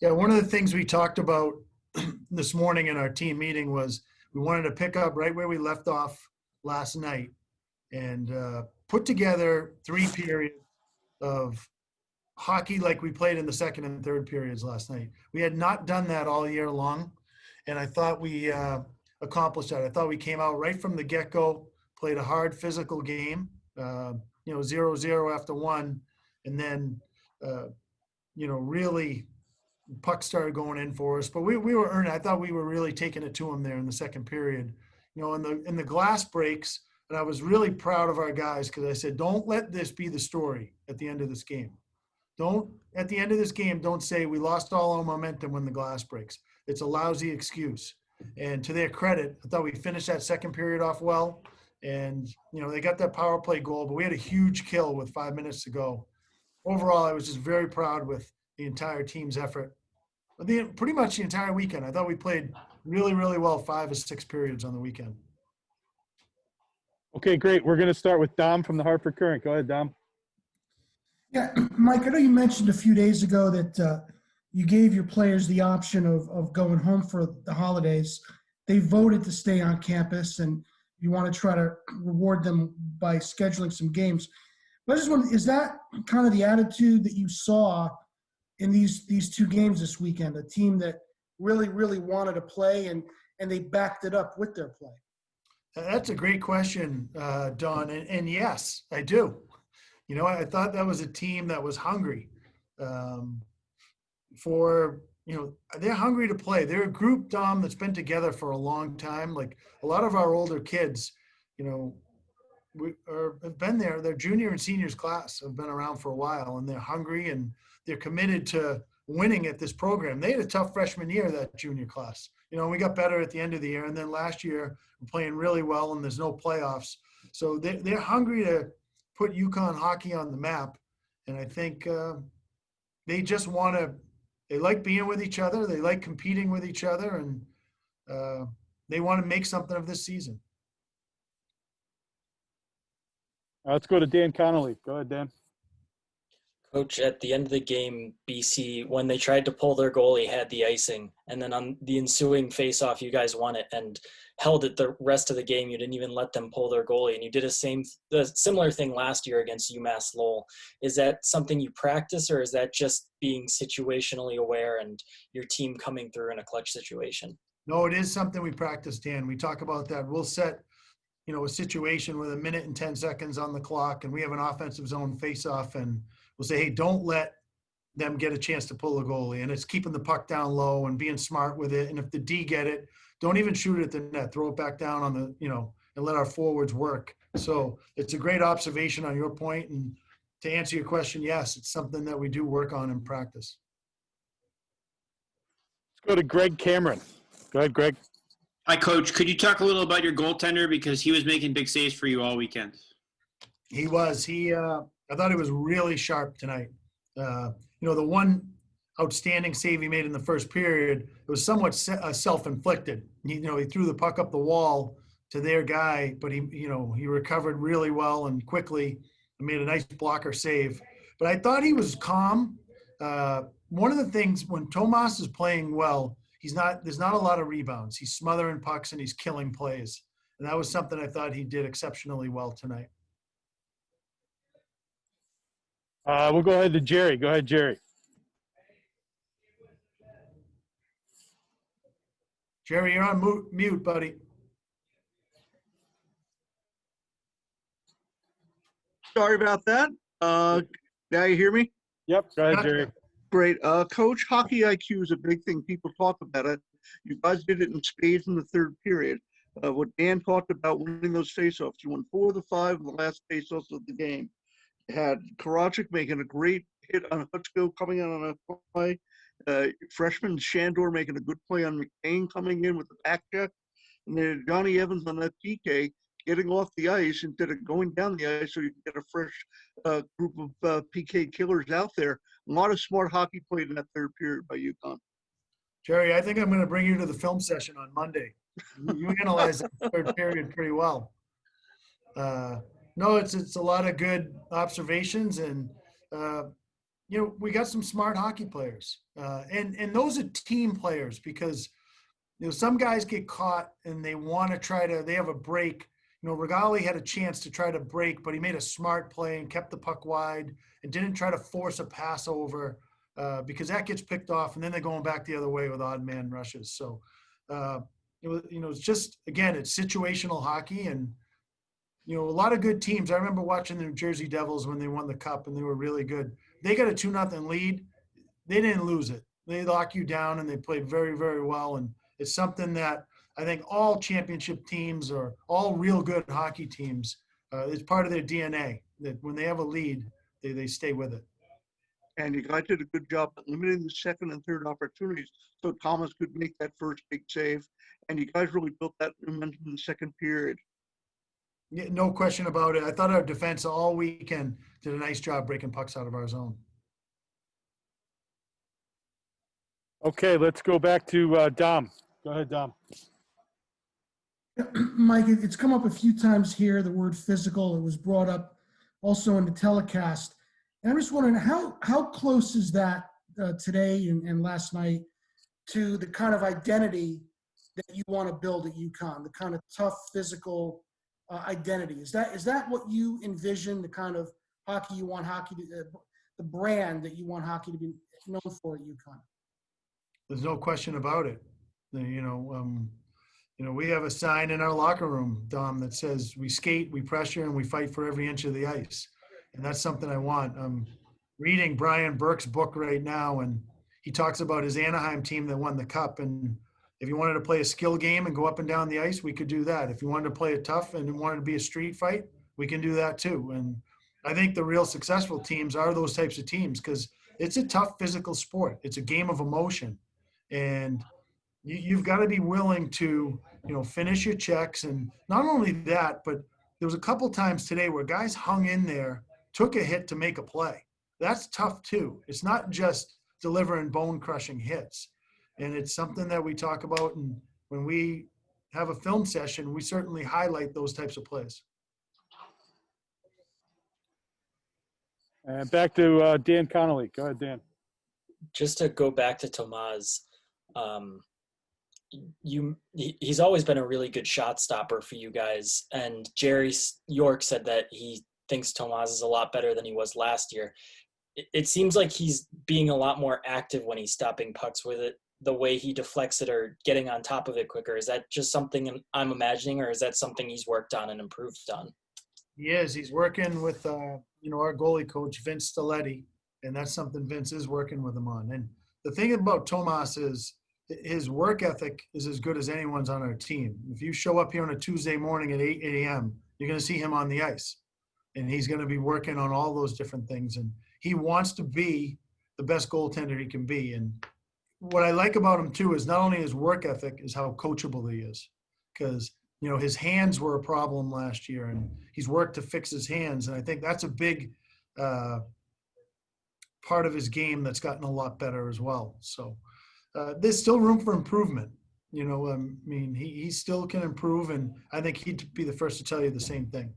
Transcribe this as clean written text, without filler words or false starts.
Yeah, one of the things we talked about this morning in our team meeting was we wanted to pick up right where we left off last night and put together 3 periods of hockey like we played in the second and third periods last night. We had not done that all year long, and I thought we accomplished that. I thought we came out right from the get-go, played a hard physical game, 0-0 after one, and then, really puck started going in for us. But we were earning. I thought we were really taking it to them there in the second period. In the glass breaks, and I was really proud of our guys because I said, don't let this be the story at the end of this game. At the end of this game, don't say we lost all our momentum when the glass breaks. It's a lousy excuse. And to their credit, I thought we finished that second period off well. And, they got that power play goal, but we had a huge kill with 5 minutes to go. Overall, I was just very proud with the entire team's effort. Pretty much the entire weekend. I thought we played really, really well 5 or 6 periods on the weekend. Okay, great. We're going to start with Dom from the Hartford Courant. Go ahead, Dom. Yeah, Mike, I know you mentioned a few days ago that you gave your players the option of going home for the holidays. They voted to stay on campus, and you want to try to reward them by scheduling some games. But I just wonder, is that kind of the attitude that you saw in these 2 games this weekend? A team that really, really wanted to play, and they backed it up with their play. That's a great question, Don. And yes, I do. I thought that was a team that was hungry they're hungry to play. They're a group, Dom, that's been together for a long time. Like a lot of our older kids, have been there. Their junior and seniors class have been around for a while, and they're hungry and they're committed to winning at this program. They had a tough freshman year, that junior class. We got better at the end of the year, and then last year we're playing really well, and there's no playoffs. So they're hungry to put UConn hockey on the map, and I think they just want to. They like being with each other. They like competing with each other, and they want to make something of this season. Let's go to Dan Connolly. Go ahead, Dan. Coach, at the end of the game, BC, when they tried to pull their goalie, had the icing. And then on the ensuing face-off, you guys won it and held it the rest of the game. You didn't even let them pull their goalie. And you did a similar thing last year against UMass Lowell. Is that something you practice, or is that just being situationally aware and your team coming through in a clutch situation? No, it is something we practice, Dan. We talk about that. We'll set, a situation with 1 minute and 10 seconds on the clock, and we have an offensive zone face-off, and we'll say, hey, don't let them get a chance to pull the goalie. And it's keeping the puck down low and being smart with it. And if the D get it, don't even shoot it at the net. Throw it back down on the, and let our forwards work. So it's a great observation on your point. And to answer your question, yes, it's something that we do work on in practice. Let's go to Greg Cameron. Go ahead, Greg. Hi, Coach. Could you talk a little about your goaltender, because he was making big saves for you all weekend? He was. I thought he was really sharp tonight. The one outstanding save he made in the first period, it was somewhat self-inflicted. He threw the puck up the wall to their guy, but he recovered really well and quickly and made a nice blocker save. But I thought he was calm. One of the things when Tomas is playing well, there's not a lot of rebounds. He's smothering pucks and he's killing plays. And that was something I thought he did exceptionally well tonight. We'll go ahead to Jerry. Go ahead, Jerry. Jerry, you're on mute, buddy. Sorry about that. Now you hear me? Yep. Go ahead, Jerry. Great. Coach, hockey IQ is a big thing. People talk about it. You guys did it in spades in the third period. What Dan talked about winning those faceoffs. You won 4 of the 5 of the last faceoffs of the game. You had Karachik making a great hit on Hutchko coming out on a play. Freshman Shandor making a good play on McCain coming in with the back check. And then Johnny Evans on that PK getting off the ice instead of going down the ice so you can get a fresh group of PK killers out there. A lot of smart hockey played in that third period by UConn. Jerry, I think I'm going to bring you to the film session on Monday. You analyzed the third period pretty well. No, it's a lot of good observations, and we got some smart hockey players, and those are team players because some guys get caught and they want to they have a break. Regali had a chance to try to break, but he made a smart play and kept the puck wide and didn't try to force a pass over because that gets picked off, and then they're going back the other way with odd man rushes. So, it's just, again, it's situational hockey, and a lot of good teams. I remember watching the New Jersey Devils when they won the cup, and they were really good. They got a 2-0 lead. They didn't lose it. They lock you down, and they played very, very well. And it's something that I think all championship teams or all real good hockey teams, it's part of their DNA that when they have a lead, they stay with it. And you guys did a good job at limiting the second and third opportunities so Thomas could make that first big save. And you guys really built that momentum in the second period. Yeah, no question about it. I thought our defense all weekend did a nice job breaking pucks out of our zone. Okay, let's go back to Dom. Go ahead, Dom. Mike, it's come up a few times here, the word physical. It was brought up also in the telecast. And I'm just wondering, how close is that today and last night to the kind of identity that you want to build at UConn, the kind of tough physical identity? Is that what you envision, the kind of hockey you want hockey to, the brand that you want hockey to be known for at UConn? There's no question about it. We have a sign in our locker room, Dom, that says we skate, we pressure, and we fight for every inch of the ice. And that's something I want. I'm reading Brian Burke's book right now, and he talks about his Anaheim team that won the cup. And if you wanted to play a skill game and go up and down the ice, we could do that. If you wanted to play it tough and wanted to be a street fight, we can do that too. And I think the real successful teams are those types of teams because it's a tough physical sport. It's a game of emotion. And you've got to be willing to, finish your checks. And not only that, but there was a couple times today where guys hung in there, took a hit to make a play. That's tough too. It's not just delivering bone-crushing hits. And it's something that we talk about. And when we have a film session, we certainly highlight those types of plays. And back to Dan Connolly. Go ahead, Dan. Just to go back to Tomas, he's always been a really good shot stopper for you guys. And Jerry York said that he thinks Tomas is a lot better than he was last year. It seems like he's being a lot more active when he's stopping pucks with it, the way he deflects it or getting on top of it quicker. Is that just something I'm imagining, or is that something he's worked on and improved on? He is. He's working with, our goalie coach, Vince Stiletti, and that's something Vince is working with him on. And the thing about Tomas is his work ethic is as good as anyone's on our team. If you show up here on a Tuesday morning at 8 a.m., you're going to see him on the ice. And he's going to be working on all those different things. And he wants to be the best goaltender he can be. And what I like about him, too, is not only his work ethic, is how coachable he is. Because, his hands were a problem last year, and he's worked to fix his hands. And I think that's a big part of his game that's gotten a lot better as well. So there's still room for improvement. He still can improve, and I think he'd be the first to tell you the same thing.